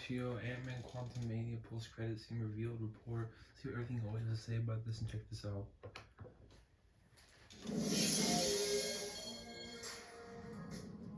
Yo, AntMan Quantumania post-credit scene revealed report. See what everything always has to say about this and check this out.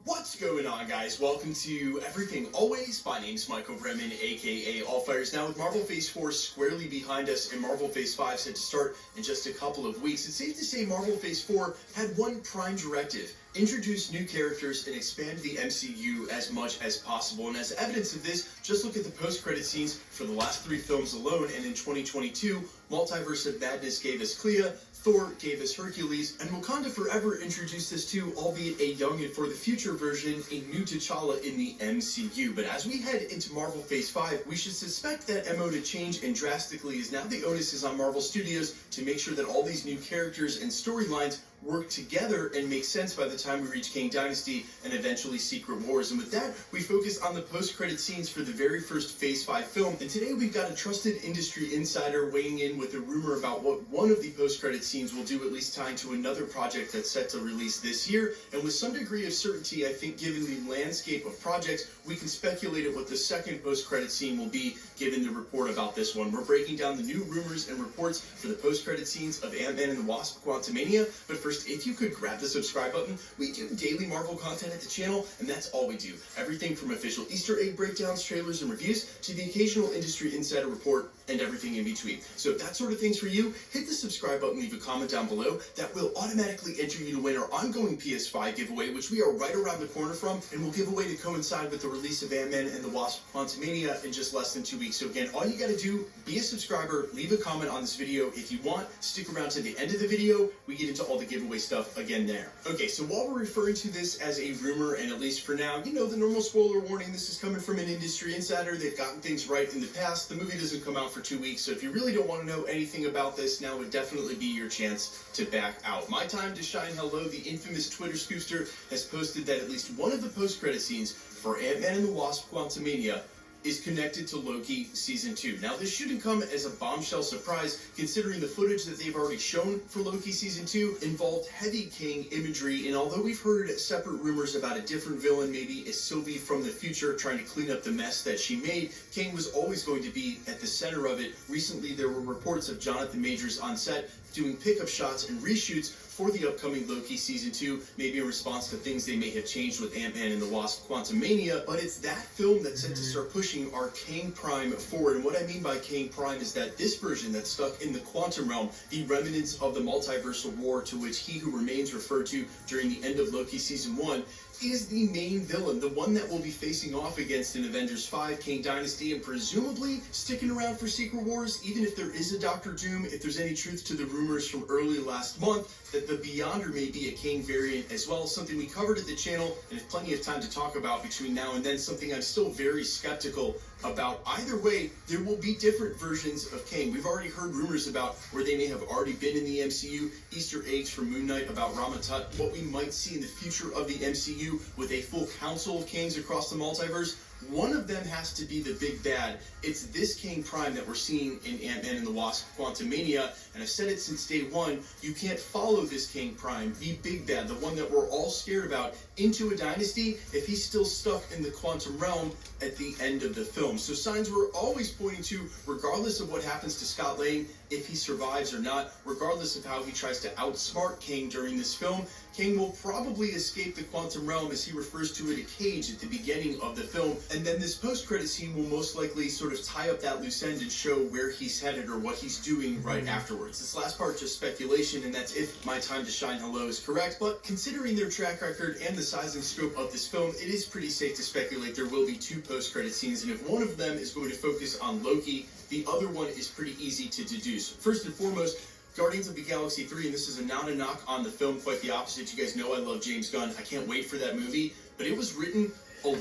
What's going on, guys? Welcome to Everything Always. My name's Michael Bremen, aka Allfires. Now, with Marvel Phase 4 squarely behind us and Marvel Phase 5 set to start in just a couple of weeks, it's safe to say Marvel Phase 4 had one prime directive: introduce new characters and expand the MCU as much as possible. And as evidence of this, just look at the post-credit scenes for the last 3 films alone. And in 2022, Multiverse of Madness gave us Clea, Thor gave us Hercules, and Wakanda Forever introduced us to, albeit a young and for the future version, a new T'Challa in the MCU. But as we head into Marvel Phase 5, we should suspect that MO to change and drastically, as now the onus is on Marvel Studios to make sure that all these new characters and storylines work together and make sense by the time we reach Kang Dynasty and eventually Secret Wars. And with that, we focus on the post-credit scenes for the very first Phase 5 film. And today we've got a trusted industry insider weighing in with a rumor about what one of the post-credit scenes will do, at least tying to another project that's set to release this year. And with some degree of certainty, I think given the landscape of projects, we can speculate at what the second post-credit scene will be, given the report about this one. We're breaking down the new rumors and reports for the post-credit scenes of Ant-Man and the Wasp: Quantumania. But first, if you could grab the subscribe button. We do daily Marvel content at the channel, and that's all we do. Everything from official Easter egg breakdowns, trailers, and reviews, to the occasional industry insider report, and everything in between. So if that sort of thing's for you, hit the subscribe button, leave a comment down below. That will automatically enter you to win our ongoing PS5 giveaway, which we are right around the corner from, and we'll give away to coincide with the release of Ant-Man and the Wasp: Quantumania in just less than 2 weeks. So again, all you gotta do, be a subscriber, leave a comment on this video. If you want, stick around to the end of the video. We get into all the giveaway stuff again there. Okay, so while we're referring to this as a rumor, and at least for now, you know, the normal spoiler warning, this is coming from an industry insider. They've gotten things right in the past. The movie doesn't come out for 2 weeks, so if you really don't want to know anything about this, now would definitely be your chance to back out. My time to shine hello, the infamous Twitter scoopster, has posted that at least one of the post-credit scenes for Ant-Man and the Wasp: Quantumania is connected to Loki Season 2. Now, this shouldn't come as a bombshell surprise, considering the footage that they've already shown for Loki Season 2 involved heavy Kang imagery, and although we've heard separate rumors about a different villain, maybe a Sylvie from the future trying to clean up the mess that she made, Kang was always going to be at the center of it. Recently, there were reports of Jonathan Majors on set doing pickup shots and reshoots for the upcoming Loki Season 2, maybe in response to things they may have changed with Ant-Man and the Wasp: Quantumania. But it's that film that's set to start pushing our Kang Prime forward. And what I mean by Kang Prime is that this version that's stuck in the quantum realm, the remnants of the multiversal war to which He Who Remains referred to during the end of Loki Season 1, is the main villain, the one that will be facing off against in Avengers 5, Kang Dynasty, and presumably sticking around for Secret Wars, even if there is a Doctor Doom, if there's any truth to the rumors from early last month that the Beyonder may be a Kang variant as well, something we covered at the channel and have plenty of time to talk about between now and then, something I'm still very skeptical about. Either way, there will be different versions of Kang. We've already heard rumors about where they may have already been in the MCU, Easter eggs from Moon Knight about Rama-Tut, what we might see in the future of the MCU with a full council of Kangs across the multiverse. One of them has to be the big bad. It's this Kang Prime that we're seeing in Ant-Man and the Wasp: Quantumania, and I've said it since day one, you can't follow this Kang Prime, the big bad, the one that we're all scared about, into a dynasty if he's still stuck in the quantum realm at the end of the film. So signs we're always pointing to, regardless of what happens to Scott Lang, if he survives or not, regardless of how he tries to outsmart Kang during this film, Kang will probably escape the quantum realm, as he refers to it, a cage at the beginning of the film. And then this post-credit scene will most likely sort of tie up that loose end and show where he's headed or what he's doing right afterwards. This last part just speculation, and that's if my time to shine hello is correct. But considering their track record and the size and scope of this film, it is pretty safe to speculate there will be 2 post-credit scenes, and if one of them is going to focus on Loki, the other one is pretty easy to deduce. First and foremost, Guardians of the Galaxy 3, and this is not a knock on the film, quite the opposite. You guys know I love James Gunn. I can't wait for that movie, but it was written a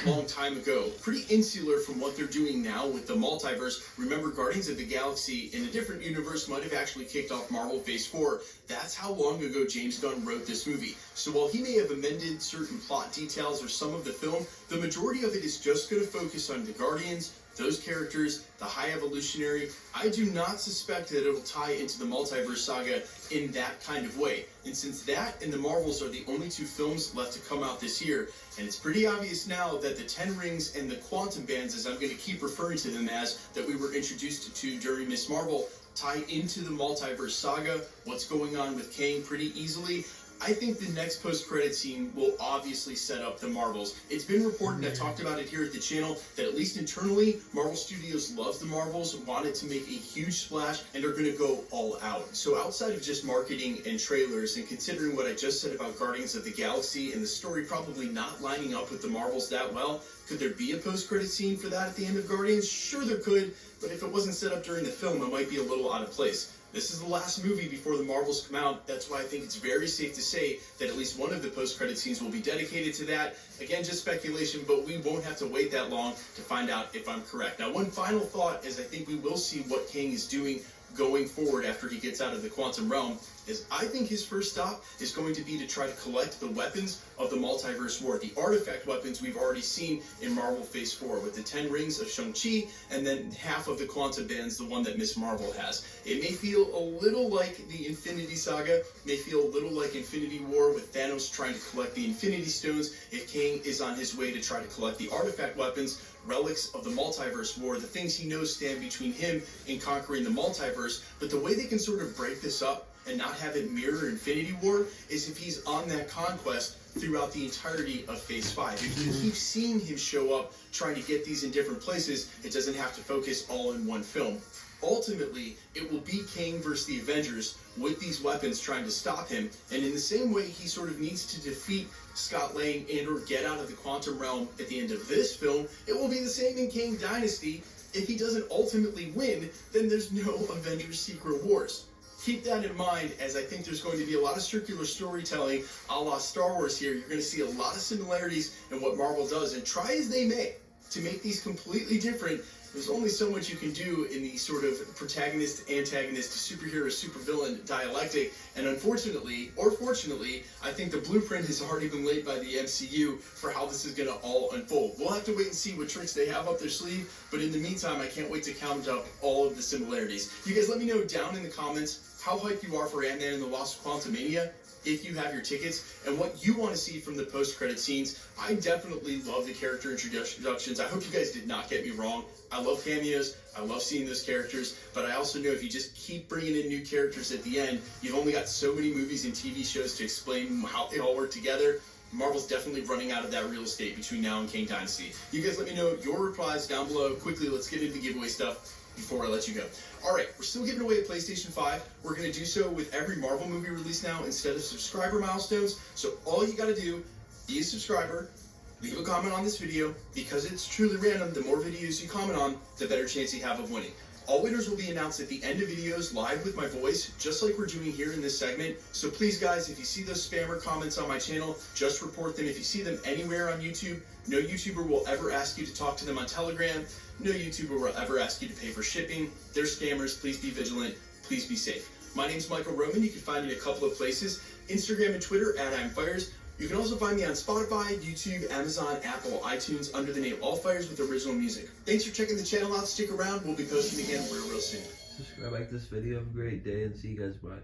long time ago. Pretty insular from what they're doing now with the multiverse. Remember, Guardians of the Galaxy in a different universe might have actually kicked off Marvel Phase 4. That's how long ago James Gunn wrote this movie. So while he may have amended certain plot details or some of the film, the majority of it is just going to focus on the Guardians, those characters, the High Evolutionary. I do not suspect that it will tie into the multiverse saga in that kind of way. And since that and the Marvels are the only two films left to come out this year, and it's pretty obvious now that the Ten Rings and the Quantum Bands, as I'm going to keep referring to them as, that we were introduced to during Ms. Marvel, tie into the multiverse saga, what's going on with Kang pretty easily. I think the next post-credit scene will obviously set up the Marvels. It's been reported, I've talked about it here at the channel, that at least internally, Marvel Studios loves the Marvels, wanted to make a huge splash, and are going to go all out. So outside of just marketing and trailers, and considering what I just said about Guardians of the Galaxy and the story probably not lining up with the Marvels that well, could there be a post-credit scene for that at the end of Guardians? Sure there could, but if it wasn't set up during the film, it might be a little out of place. This is the last movie before the Marvels come out. That's why I think it's very safe to say that at least one of the post-credit scenes will be dedicated to that. Again, just speculation, but we won't have to wait that long to find out if I'm correct. Now, one final thought is I think we will see what Kang is doing going forward after he gets out of the quantum realm. Is I think his first stop is going to be to try to collect the weapons of the multiverse war. The artifact weapons we've already seen in Marvel Phase 4 with the 10 rings of Shang-Chi and then half of the quantum bands, the one that Ms. Marvel has. It may feel a little like the Infinity Saga, may feel a little like Infinity War with Thanos trying to collect the Infinity Stones if Kang is on his way to try to collect the artifact weapons, relics of the multiverse war, the things he knows stand between him and conquering the multiverse. But the way they can sort of break this up and not have it mirror Infinity War is if he's on that conquest throughout the entirety of Phase 5. If you keep seeing him show up trying to get these in different places, it doesn't have to focus all in one film. Ultimately, it will be Kang versus the Avengers with these weapons trying to stop him, and in the same way he sort of needs to defeat Scott Lang and or get out of the quantum realm at the end of this film, it will be the same in Kang Dynasty. If he doesn't ultimately win, then there's no Avengers Secret Wars. Keep that in mind, as I think there's going to be a lot of circular storytelling a la Star Wars here. You're going to see a lot of similarities in what Marvel does, and try as they may to make these completely different, there's only so much you can do in the sort of protagonist, antagonist, superhero, supervillain dialectic. And unfortunately, or fortunately, I think the blueprint has already been laid by the MCU for how this is going to all unfold. We'll have to wait and see what tricks they have up their sleeve. But in the meantime, I can't wait to count up all of the similarities. You guys let me know down in the comments how hyped you are for Ant-Man and the Lost of Quantumania, if you have your tickets, and what you want to see from the post-credit scenes. I definitely love the character introductions. I hope you guys did not get me wrong. I love cameos. I love seeing those characters, but I also know if you just keep bringing in new characters at the end, you've only got so many movies and TV shows to explain how they all work together. Marvel's definitely running out of that real estate between now and Kang Dynasty. You guys let me know your replies down below. Quickly, let's get into the giveaway stuff before I let you go. Alright, we're still giving away a PlayStation 5. We're going to do so with every Marvel movie release now instead of subscriber milestones. So all you got to do, be a subscriber, leave a comment on this video. Because it's truly random, the more videos you comment on, the better chance you have of winning. All winners will be announced at the end of videos live with my voice, just like we're doing here in this segment. So please guys, if you see those spammer comments on my channel, just report them. If you see them anywhere on YouTube, no YouTuber will ever ask you to talk to them on Telegram. No YouTuber will ever ask you to pay for shipping. They're scammers. Please be vigilant. Please be safe. My name's Michael Roman. You can find me in a couple of places. Instagram and Twitter at I'mFires. You can also find me on Spotify, YouTube, Amazon, Apple, iTunes under the name AllFires with original music. Thanks for checking the channel out. Stick around. We'll be posting again real soon. Subscribe, like this video. Have a great day, and see you guys. Bye.